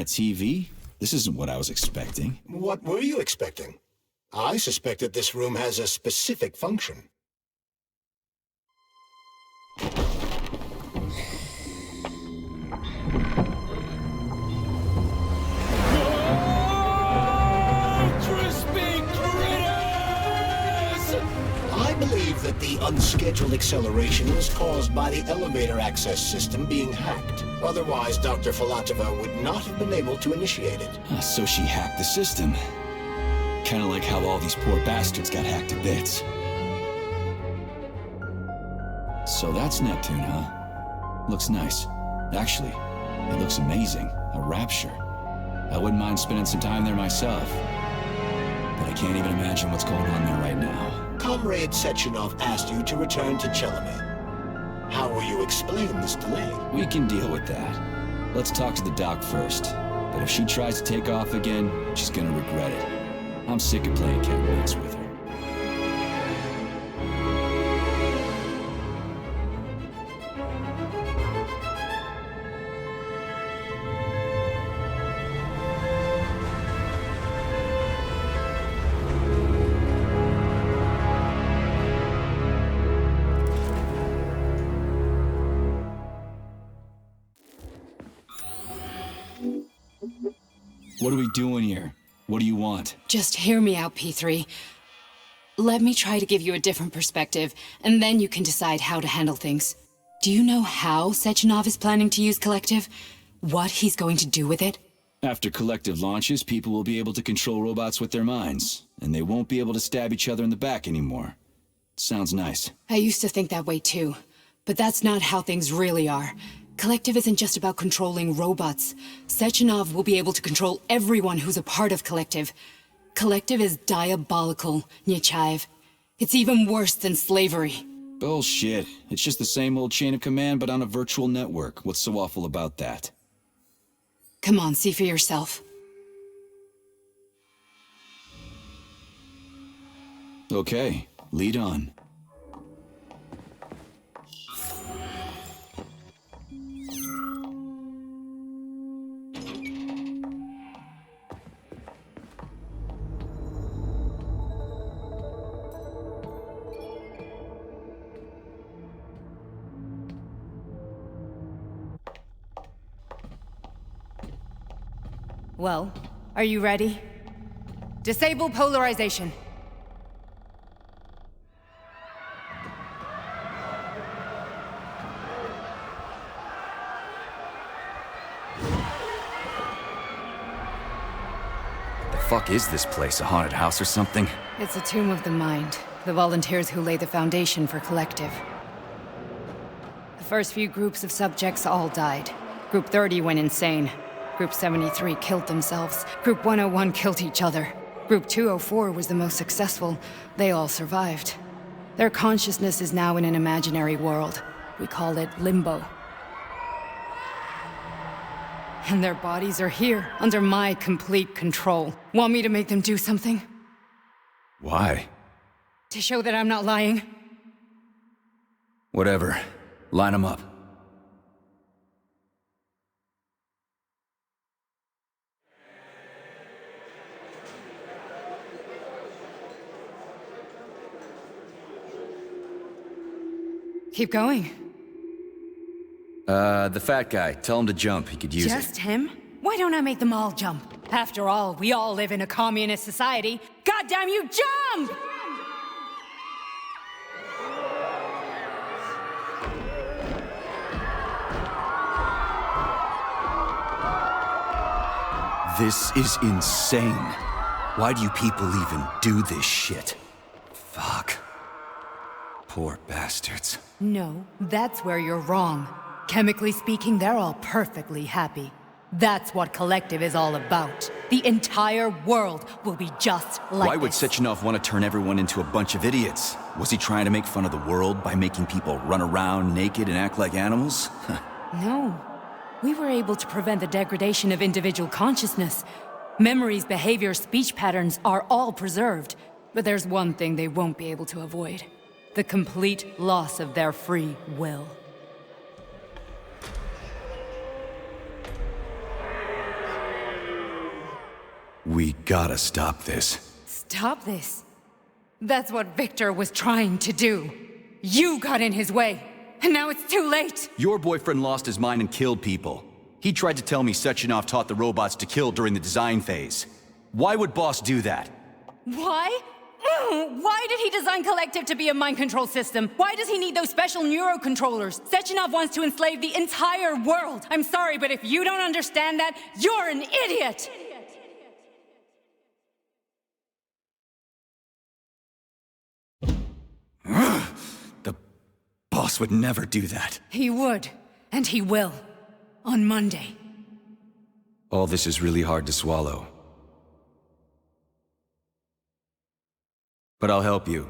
a TV? This isn't what I was expecting. What were you expecting? I suspected this room has a specific function. I believe that the unscheduled acceleration was caused by the elevator access system being hacked. Otherwise, Dr. Filatova would not have been able to initiate it. So she hacked the system. Kinda like how all these poor bastards got hacked to bits. So that's Neptune, huh? Looks nice. Actually, it looks amazing. A rapture. I wouldn't mind spending some time there myself. But I can't even imagine what's going on there right now. Comrade Sechenov asked you to return to Chelomey. How will you explain this delay? We can deal with that. Let's talk to the doc first. But if she tries to take off again, she's gonna regret it. I'm sick of playing cat and mouse with her. What are we doing here? What do you want? Just hear me out, P3. Let me try to give you a different perspective, and then you can decide how to handle things. Do you know how Sechenov is planning to use Collective? What he's going to do with it? After Collective launches, people will be able to control robots with their minds, and they won't be able to stab each other in the back anymore. Sounds nice. I used to think that way too, but that's not how things really are. Collective isn't just about controlling robots. Sechenov will be able to control everyone who's a part of Collective. Collective is diabolical, Nechayev. It's even worse than slavery. Bullshit. It's just the same old chain of command, but on a virtual network. What's so awful about that? Come on, see for yourself. Okay, lead on. Well, are you ready? Disable polarization. The fuck is this place? A haunted house or something? It's a tomb of the mind. The volunteers who lay the foundation for Collective. The first few groups of subjects all died. Group 30 went insane. Group 73 killed themselves. Group 101 killed each other. Group 204 was the most successful. They all survived. Their consciousness is now in an imaginary world. We call it Limbo. And their bodies are here, under my complete control. Want me to make them do something? Why? To show that I'm not lying? Whatever. Line them up. Keep going. The fat guy. Tell him to jump. He could use it. Just him? Why don't I make them all jump? After all, we all live in a communist society. Goddamn you, jump! This is insane. Why do you people even do this shit? Fuck. Poor bastards. No, that's where you're wrong. Chemically speaking, they're all perfectly happy. That's what Collective is all about. The entire world will be just like Why would this. Sechenov want to turn everyone into a bunch of idiots? Was he trying to make fun of the world by making people run around naked and act like animals? No. We were able to prevent the degradation of individual consciousness. Memories, behavior, speech patterns are all preserved. But there's one thing they won't be able to avoid. The complete loss of their free will. We gotta stop this. Stop this. That's what Victor was trying to do. You got in his way, and now it's too late. Your boyfriend lost his mind and killed people. He tried to tell me Sechenov taught the robots to kill during the design phase. Why would Boss do that? Why? Why did he design Collective to be a mind control system? Why does he need those special neurocontrollers? Sechenov wants to enslave the entire world. I'm sorry, but if you don't understand that, you're an idiot! The Boss would never do that. He would, and he will. On Monday. All this is really hard to swallow. But I'll help you.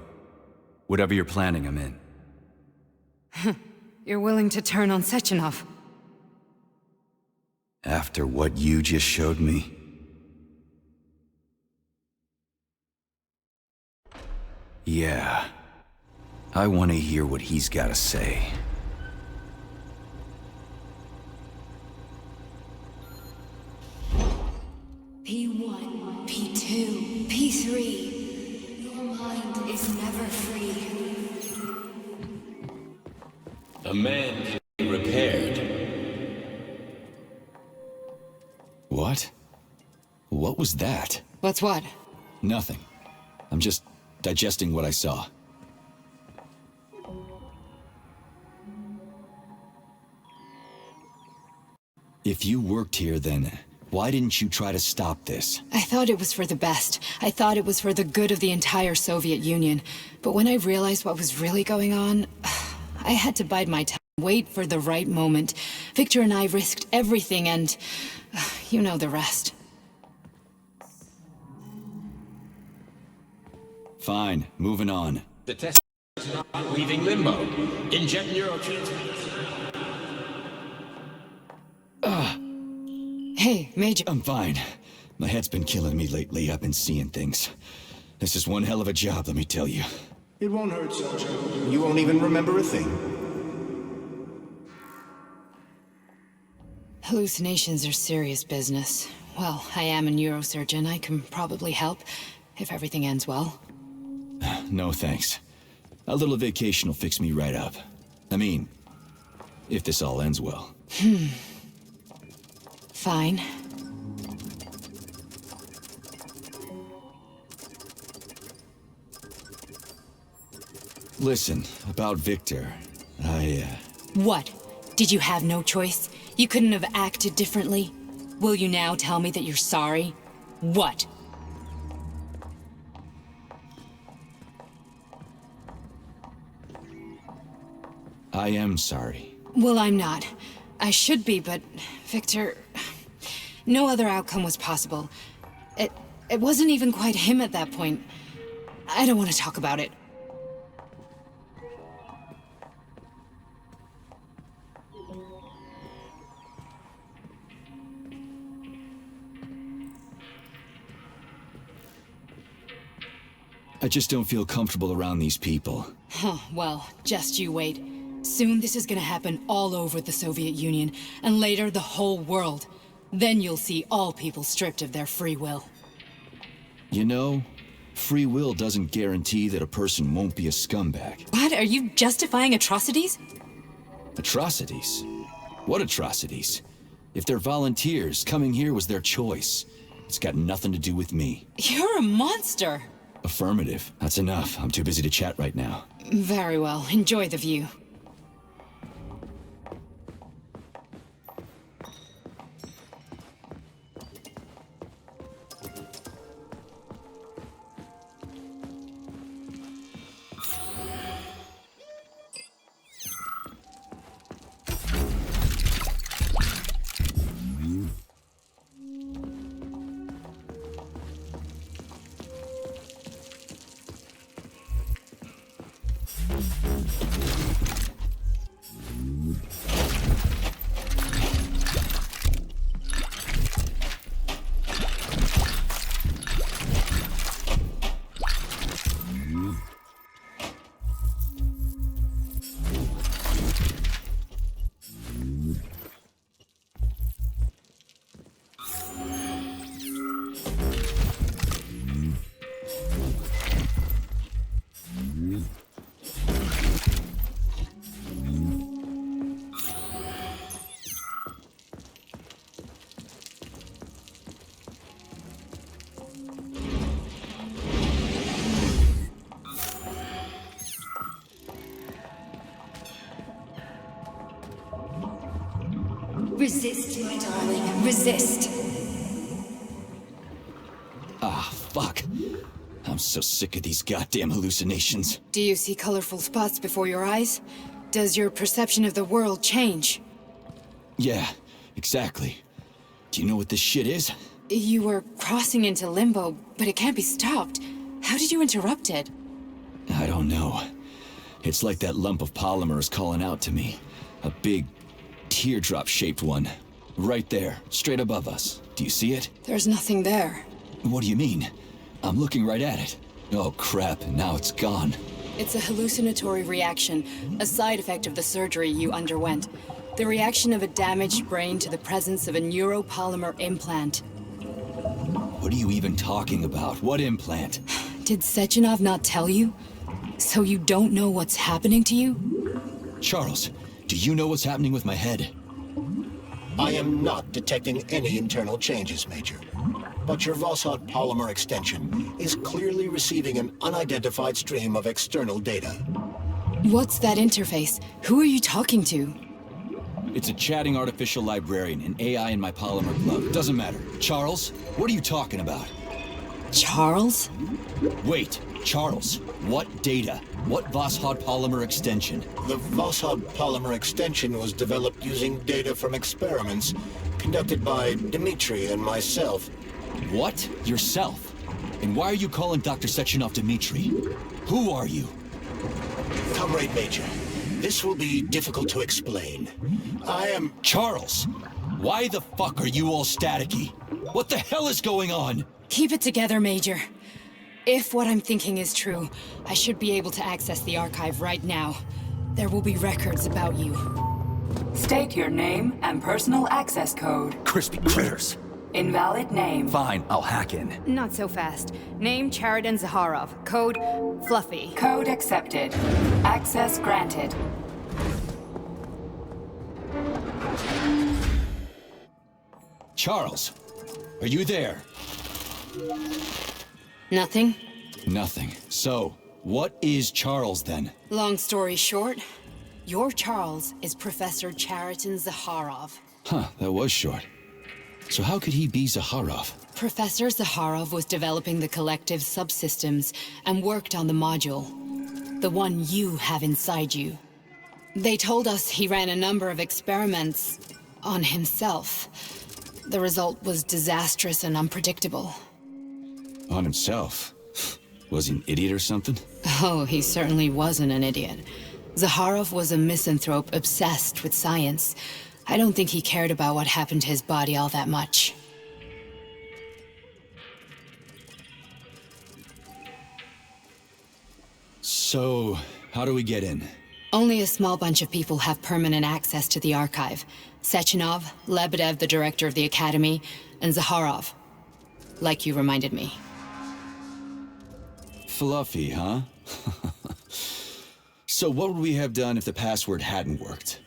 Whatever you're planning, I'm in. You're willing to turn on Sechenov? After what you just showed me? Yeah. I want to hear what he's got to say. P1, P2, P3. Your mind is never free. A man can be repaired. What? What was that? What's what? Nothing. I'm just digesting what I saw. If you worked here, then why didn't you try to stop this? I thought it was for the best. I thought it was for the good of the entire Soviet Union. But when I realized what was really going on, I had to bide my time, wait for the right moment. Victor and I risked everything and you know the rest. Fine, moving on. The test is not leaving limbo. Inject neurotransmitters. Hey, Major. I'm fine. My head's been killing me lately. I've been seeing things. This is one hell of a job, let me tell you. It won't hurt, Soldier. You won't even remember a thing. Hallucinations are serious business. Well, I am a neurosurgeon. I can probably help, if everything ends well. No thanks. A little vacation will fix me right up. I mean, if this all ends well. Fine. Listen, about Victor, What? Did you have no choice? You couldn't have acted differently? Will you now tell me that you're sorry? What? I am sorry. Well, I'm not. I should be, but Victor... No other outcome was possible. It wasn't even quite him at that point. I don't want to talk about it. I just don't feel comfortable around these people. Huh, well, just you wait. Soon this is gonna happen all over the Soviet Union, and later the whole world. Then you'll see all people stripped of their free will. You know, free will doesn't guarantee that a person won't be a scumbag. What? Are you justifying atrocities? Atrocities? What atrocities? If they're volunteers, coming here was their choice. It's got nothing to do with me. You're a monster! Affirmative. That's enough. I'm too busy to chat right now. Very well. Enjoy the view. Resist, my darling. Resist. Ah, fuck. I'm so sick of these goddamn hallucinations. Do you see colorful spots before your eyes? Does your perception of the world change? Yeah, exactly. Do you know what this shit is? You were crossing into limbo, but it can't be stopped. How did you interrupt it? I don't know. It's like that lump of polymer is calling out to me. A big, teardrop-shaped one. Right there, straight above us. Do you see it? There's nothing there. What do you mean? I'm looking right at it. Oh crap, now it's gone. It's a hallucinatory reaction, a side effect of the surgery you underwent. The reaction of a damaged brain to the presence of a neuropolymer implant. What are you even talking about? What implant? Did Sechenov not tell you? So you don't know what's happening to you? Charles, do you know what's happening with my head? I am not detecting any internal changes, Major. But your Vossot polymer extension is clearly receiving an unidentified stream of external data. What's that interface? Who are you talking to? It's a chatting artificial librarian, an AI in my polymer glove. Doesn't matter. Charles, what are you talking about? Charles? Wait, Charles, what data? What Vossot polymer extension? The Vossot polymer extension was developed using data from experiments conducted by Dmitri and myself. What? Yourself? And why are you calling Dr. Sechenov Dmitri? Who are you? Comrade Major, this will be difficult to explain. I am... Charles! Why the fuck are you all staticky? What the hell is going on? Keep it together, Major. If what I'm thinking is true, I should be able to access the archive right now. There will be records about you. State your name and personal access code. Crispy critters. Invalid name. Fine, I'll hack in. Not so fast. Name Chariton Zaharov. Code Fluffy. Code accepted. Access granted. Charles, are you there? Nothing? Nothing. So, what is Charles then? Long story short, your Charles is Professor Chariton Zaharov. Huh, that was short. So how could he be Zaharov? Professor Zaharov was developing the collective subsystems and worked on the module. The one you have inside you. They told us he ran a number of experiments on himself. The result was disastrous and unpredictable. On himself? Was he an idiot or something? Oh, he certainly wasn't an idiot. Zaharov was a misanthrope obsessed with science. I don't think he cared about what happened to his body all that much. So, how do we get in? Only a small bunch of people have permanent access to the archive. Sechenov, Lebedev, the director of the Academy, and Zaharov. Like you reminded me. Fluffy, huh? So what would we have done if the password hadn't worked?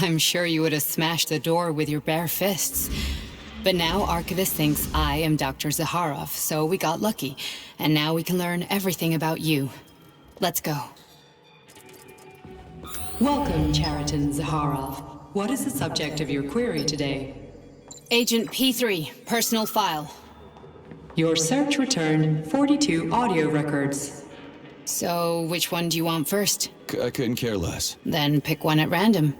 I'm sure you would have smashed the door with your bare fists. But now Archivist thinks I am Dr. Zaharov, so we got lucky. And now we can learn everything about you. Let's go. Welcome, Chariton Zaharov. What is the subject of your query today? Agent P3, personal file. Your search returned 42 audio records. So, which one do you want first? I couldn't care less. Then pick one at random.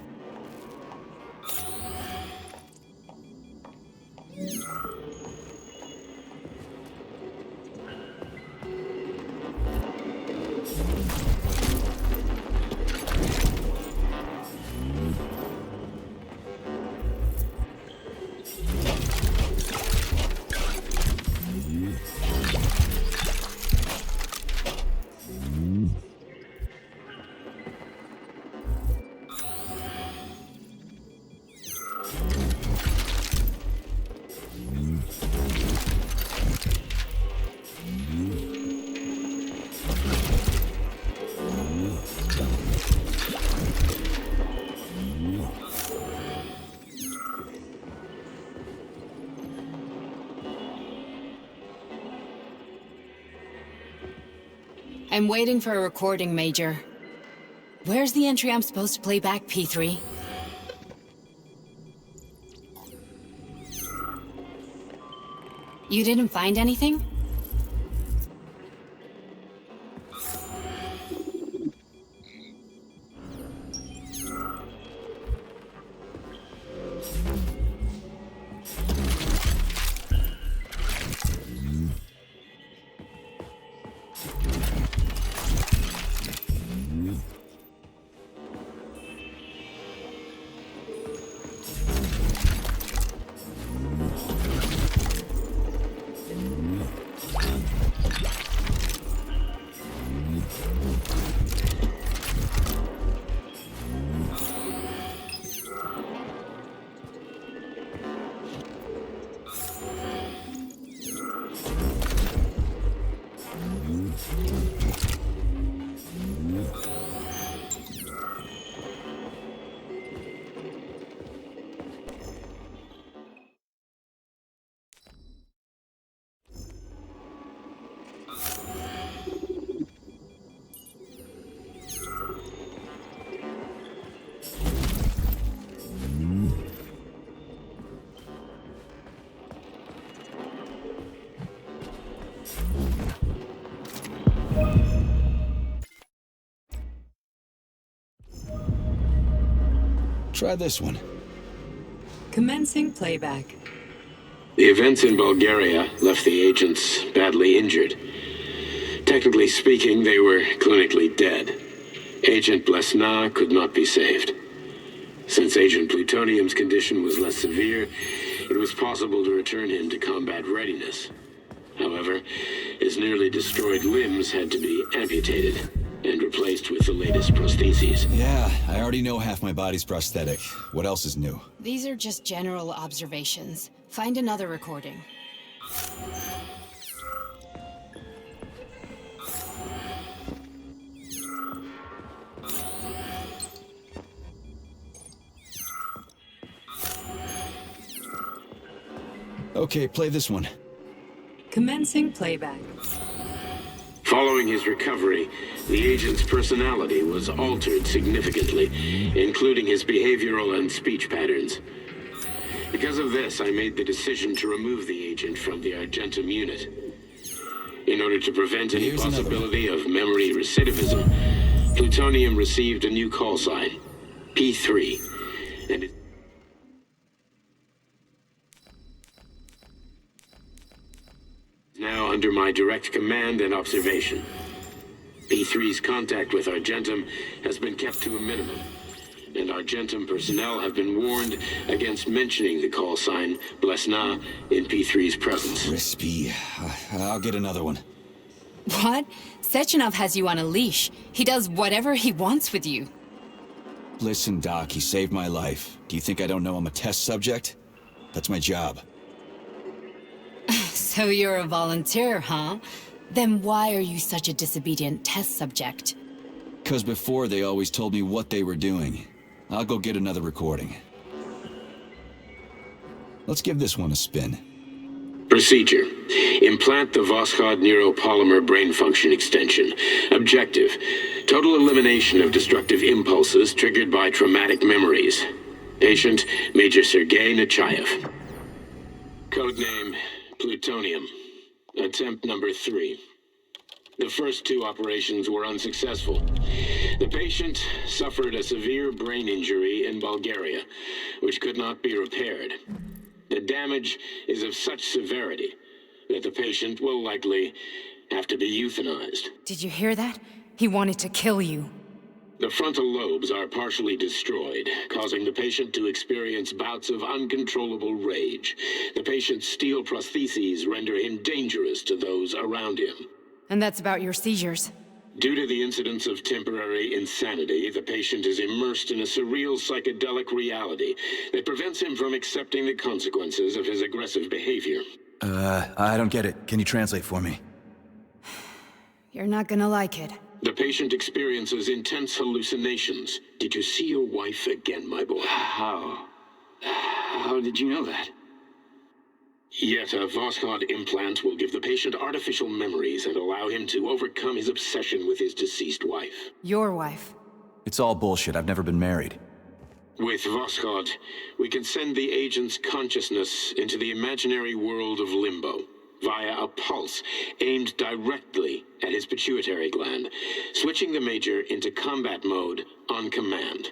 I'm waiting for a recording, Major. Where's the entry I'm supposed to play back, P3? You didn't find anything? Try this one. Commencing playback. The events in Bulgaria left the agents badly injured. Technically speaking, they were clinically dead. Agent Blesna could not be saved. Since Agent Plutonium's condition was less severe, it was possible to return him to combat readiness. However, his nearly destroyed limbs had to be amputated and replaced with the latest prostheses. Yeah, I already know half my body's prosthetic. What else is new? These are just general observations. Find another recording. Okay, play this one. Commencing playback. Following his recovery, the agent's personality was altered significantly, including his behavioral and speech patterns. Because of this, I made the decision to remove the agent from the Argentum unit. In order to prevent any possibility of memory recidivism, Plutonium received a new call sign, P3, and it is now under my direct command and observation. P3's contact with Argentum has been kept to a minimum, and Argentum personnel have been warned against mentioning the call sign Blesna in P3's presence. Crispy. I'll get another one. What? Sechenov has you on a leash. He does whatever he wants with you. Listen, Doc, he saved my life. Do you think I don't know I'm a test subject? That's my job. So you're a volunteer, huh? Then why are you such a disobedient test subject? 'Cause before they always told me what they were doing. I'll go get another recording. Let's give this one a spin. Procedure. Implant the Voskhod neuropolymer brain function extension. Objective. Total elimination of destructive impulses triggered by traumatic memories. Patient, Major Sergei Nechayev. Codename, Plutonium. Attempt number 3. The first 2 operations were unsuccessful. The patient suffered a severe brain injury in Bulgaria, which could not be repaired. The damage is of such severity that the patient will likely have to be euthanized. Did you hear that? He wanted to kill you. The frontal lobes are partially destroyed, causing the patient to experience bouts of uncontrollable rage. The patient's steel prostheses render him dangerous to those around him. And that's about your seizures. Due to the incidence of temporary insanity, the patient is immersed in a surreal psychedelic reality that prevents him from accepting the consequences of his aggressive behavior. I don't get it. Can you translate for me? You're not gonna like it. The patient experiences intense hallucinations. Did you see your wife again, my boy? How did you know that? Yet a Voskhod implant will give the patient artificial memories and allow him to overcome his obsession with his deceased wife. Your wife. It's all bullshit. I've never been married. With Voskhod, we can send the agent's consciousness into the imaginary world of Limbo. via a pulse aimed directly at his pituitary gland, switching the Major into combat mode on command.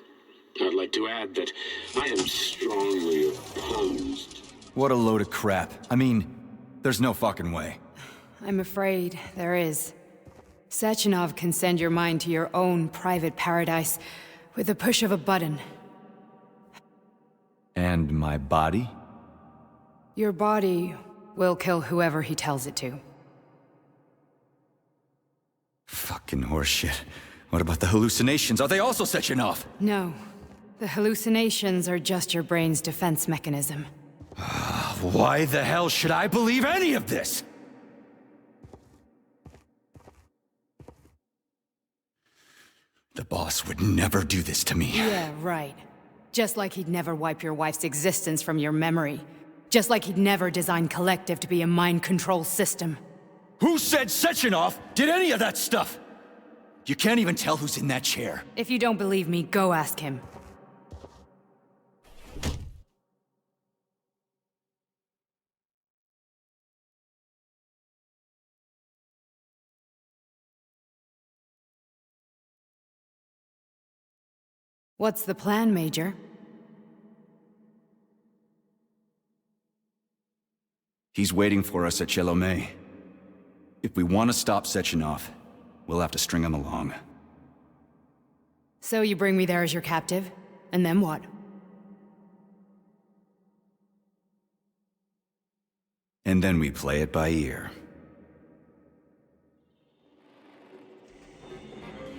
I'd like to add that I am strongly opposed. What a load of crap. I mean, there's no fucking way. I'm afraid there is. Sechenov can send your mind to your own private paradise with the push of a button. And my body? Your body will kill whoever he tells it to. Fucking horseshit. What about the hallucinations? Are they also Sechenov? No. The hallucinations are just your brain's defense mechanism. Why the hell should I believe any of this? The boss would never do this to me. Yeah, right. Just like he'd never wipe your wife's existence from your memory. Just like he'd never design Collective to be a mind control system. Who said Sechenov did any of that stuff? You can't even tell who's in that chair. If you don't believe me, go ask him. What's the plan, Major? He's waiting for us at Chelomey. If we want to stop Sechenov, we'll have to string him along. So you bring me there as your captive? And then what? And then we play it by ear.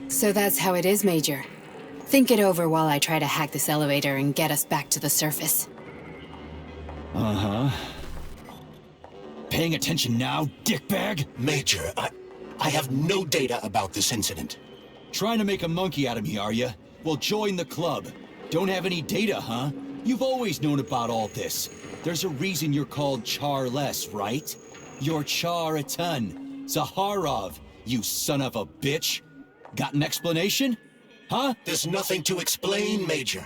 So that's how it is, Major. Think it over while I try to hack this elevator and get us back to the surface. Uh-huh. Paying attention now, dickbag? Major, I have no data about this incident. Trying to make a monkey out of me, are you? Well, join the club. Don't have any data, huh? You've always known about all this. There's a reason you're called Charless, right? You're Char-a-ton. Zaharov, you son of a bitch. Got an explanation? Huh? There's nothing to explain, Major.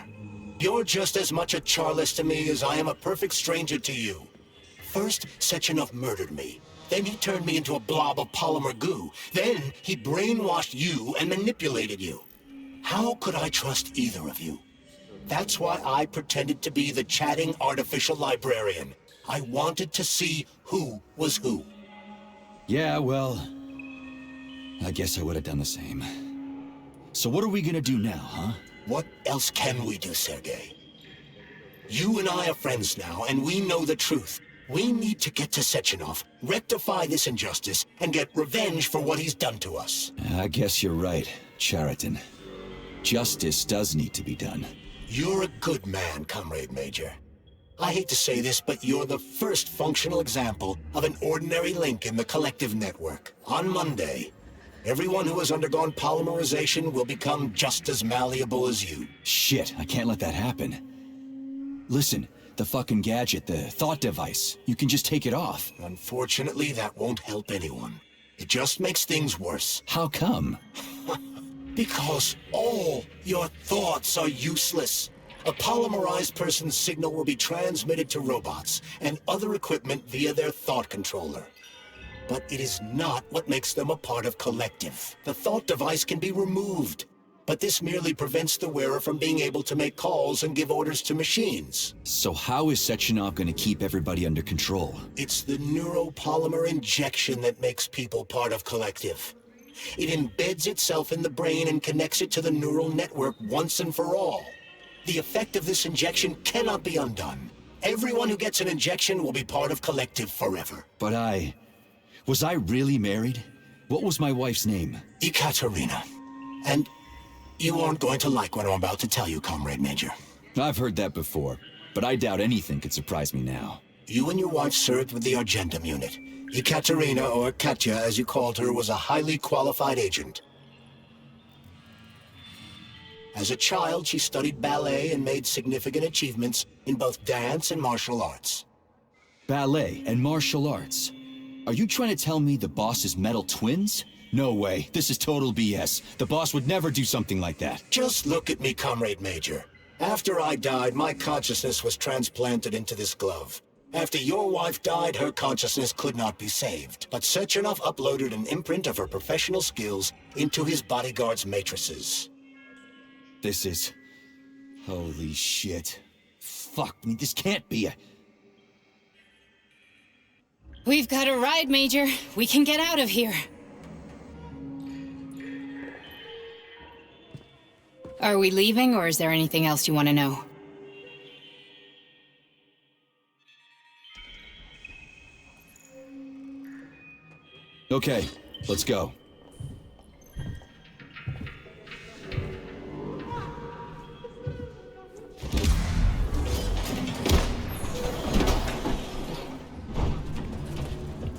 You're just as much a Charless to me as I am a perfect stranger to you. First, Sechenov murdered me. Then he turned me into a blob of polymer goo. Then he brainwashed you and manipulated you. How could I trust either of you? That's why I pretended to be the chatting artificial librarian. I wanted to see who was who. Yeah, well, I guess I would have done the same. So what are we gonna do now, huh? What else can we do, Sergei? You and I are friends now, and we know the truth. We need to get to Sechenov, rectify this injustice, and get revenge for what he's done to us. I guess you're right, Chariton. Justice does need to be done. You're a good man, Comrade Major. I hate to say this, but you're the first functional example of an ordinary link in the Collective network. On Monday, everyone who has undergone polymerization will become just as malleable as you. Shit, I can't let that happen. Listen, the fucking gadget, the thought device, you can just take it off. Unfortunately, that won't help anyone. It just makes things worse. How come? Because all your thoughts are useless. A polymerized person's signal will be transmitted to robots and other equipment via their thought controller. But it is not what makes them a part of Collective. The thought device can be removed, but this merely prevents the wearer from being able to make calls and give orders to machines. So how is Sechenov gonna keep everybody under control? It's the neuropolymer injection that makes people part of Collective. It embeds itself in the brain and connects it to the neural network once and for all. The effect of this injection cannot be undone. Everyone who gets an injection will be part of Collective forever. But was I really married? What was my wife's name? Ekaterina. And you aren't going to like what I'm about to tell you, Comrade Major. I've heard that before, but I doubt anything could surprise me now. You and your wife served with the Argentum unit. Ekaterina, or Katya as you called her, was a highly qualified agent. As a child, she studied ballet and made significant achievements in both dance and martial arts. Ballet and martial arts? Are you trying to tell me the boss is metal twins? No way, this is total BS. The boss would never do something like that. Just look at me, Comrade Major. After I died, my consciousness was transplanted into this glove. After your wife died, her consciousness could not be saved. But Sechenov uploaded an imprint of her professional skills into his bodyguard's matrices. This is... Holy shit. Fuck me, this can't be a... We've got a ride, Major. We can get out of here. Are we leaving, or is there anything else you want to know? Okay, let's go.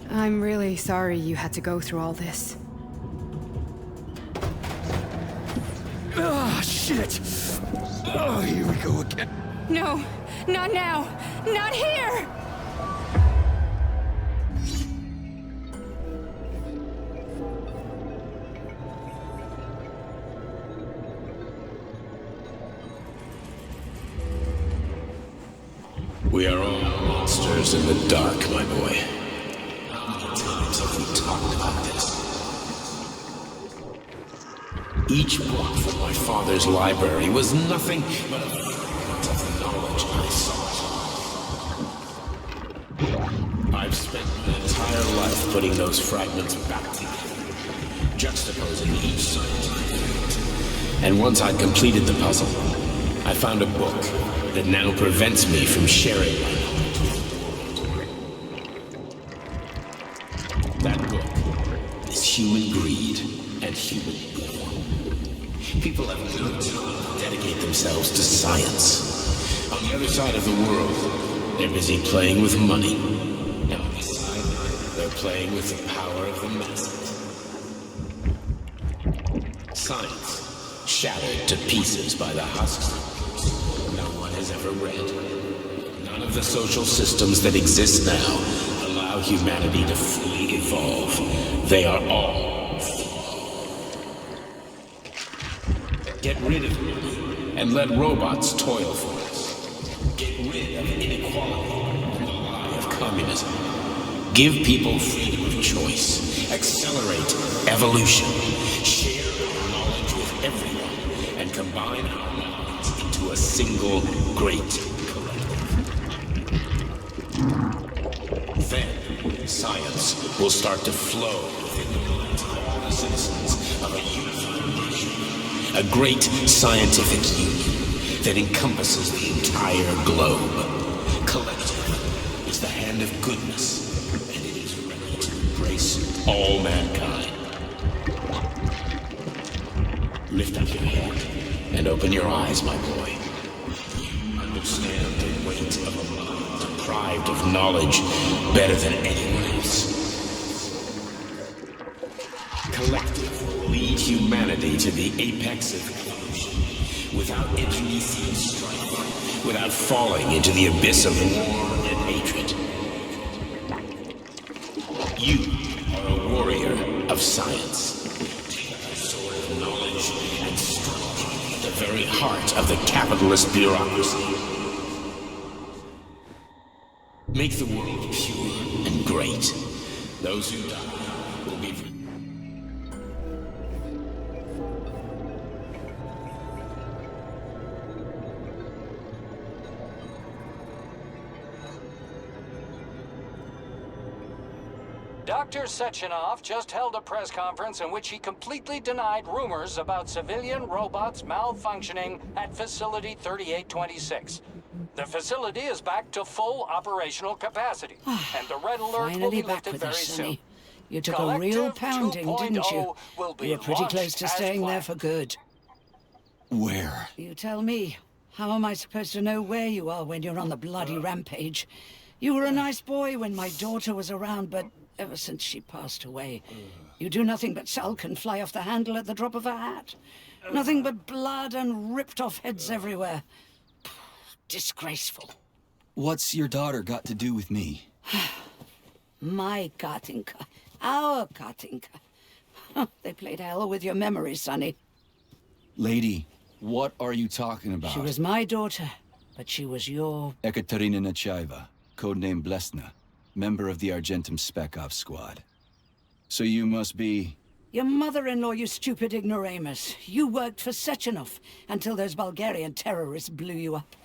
I'm really sorry you had to go through all this. Ah, shit! Oh, here we go again. No, not now! Not here! We are all monsters in the dark, my boy. How many times have we talked about this? Each book from my father's library was nothing but a fragment of the knowledge I sought. I've spent my entire life putting those fragments back together, juxtaposing each scientific fact. And once I'd completed the puzzle, I found a book that now prevents me from sharing my knowledge. That book is human greed and human evil. People have no time to dedicate themselves to science. On the other side of the world, they're busy playing with money. And on this side, they're playing with the power of the masses. Science, shattered to pieces by the husks no one has ever read. None of the social systems that exist now allow humanity to fully evolve. They are all flawed. Get rid of money and let robots toil for us. Get rid of inequality and the lie of communism. Give people freedom of choice. Accelerate evolution. Share our knowledge with everyone and combine our minds into a single great collective. Then, science will start to flow within the minds of all the citizens of a unified nation. A great scientific union that encompasses the entire globe. Collective is the hand of goodness, and it is ready to embrace all mankind. Lift up your head and open your eyes, my boy. You understand the weight of a mind deprived of knowledge better than anyone else. Collective will lead humanity to the apex of evolution without internecine strife, without falling into the abyss of war and hatred. You are a warrior of science. Sword of knowledge and struggle at the very heart of the capitalist bureaucracy. Make the world pure and great. Those who die will be... Dr. Sechenov just held a press conference in which he completely denied rumors about civilian robots malfunctioning at Facility 3826. The facility is back to full operational capacity, and the red alert will be lifted very soon. You took a real pounding, didn't you? You were pretty close to staying there for good. Where? You tell me. How am I supposed to know where you are when you're on the bloody rampage? You were a nice boy when my daughter was around, but ever since she passed away, you do nothing but sulk and fly off the handle at the drop of a hat. Nothing but blood and ripped off heads everywhere. Disgraceful. What's your daughter got to do with me? My Katinka. Our Katinka. They played hell with your memory, Sonny. Lady, what are you talking about? She was my daughter, but she was your... Ekaterina Nechaeva. codename Blesna, member of the Argentum Spec Ops squad. So you must be... Your mother-in-law, you stupid ignoramus. You worked for Sechenov until those Bulgarian terrorists blew you up.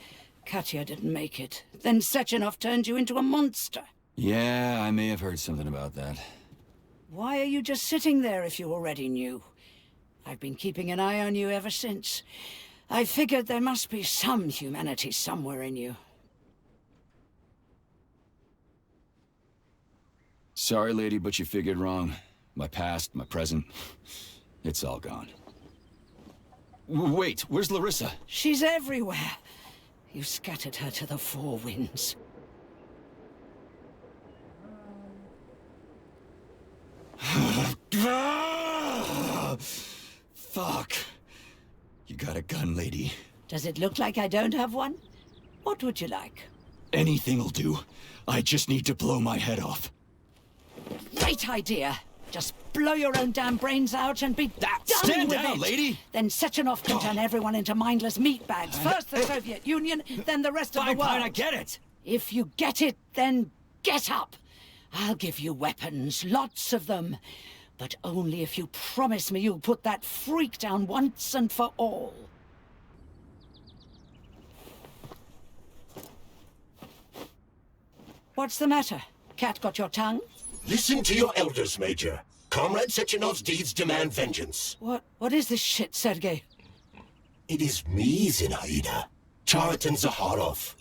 Katya didn't make it. Then Sechenov turned you into a monster. Yeah, I may have heard something about that. Why are you just sitting there if you already knew? I've been keeping an eye on you ever since. I figured there must be some humanity somewhere in you. Sorry, lady, but you figured wrong. My past, my present, it's all gone. Wait, where's Larissa? She's everywhere. You scattered her to the four winds. Fuck. You got a gun, lady. Does it look like I don't have one? What would you like? Anything'll do. I just need to blow my head off. Great idea. Just blow your own damn brains out and be done Stand with down, it. lady! Then Sechenov can turn everyone into mindless meatbags. First the Soviet Union, then the rest of the world. Fine, I get it. If you get it, then get up. I'll give you weapons, lots of them. But only if you promise me you'll put that freak down once and for all. What's the matter? Cat got your tongue? Listen to your elders, Major. Comrade Sechenov's deeds demand vengeance. What is this shit, Sergei? It is me, Zinaida. Chariton Zakharov.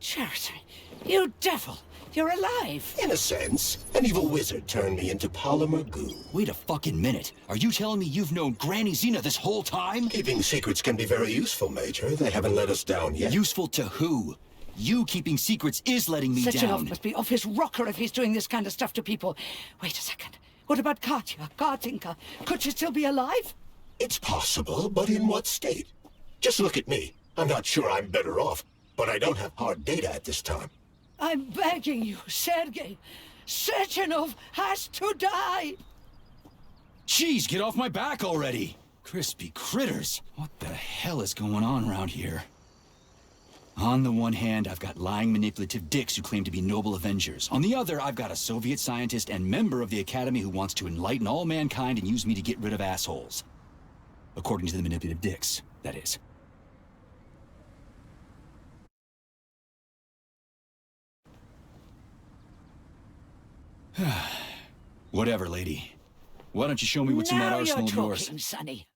Chariton, you devil! You're alive! In a sense, an evil wizard turned me into polymer goo. Wait a fucking minute. Are you telling me you've known Granny Zena this whole time? Keeping secrets can be very useful, Major. They haven't let us down yet. Useful to who? You keeping secrets is letting me Sechenov down. must be off his rocker if he's doing this kind of stuff to people. Wait a second. What about Katya, Kartinka? Could she still be alive? It's possible, but in what state? Just look at me. I'm not sure I'm better off, but I don't have hard data at this time. I'm begging you, Sergei. Sechenov has to die! Jeez, get off my back already! Crispy critters! What the hell is going on around here? On the one hand, I've got lying manipulative dicks who claim to be noble avengers. On the other, I've got a Soviet scientist and member of the Academy who wants to enlighten all mankind and use me to get rid of assholes. According to the manipulative dicks, that is. Whatever, lady. Why don't you show me what's in that Now arsenal you're of yours? talking, Sonny.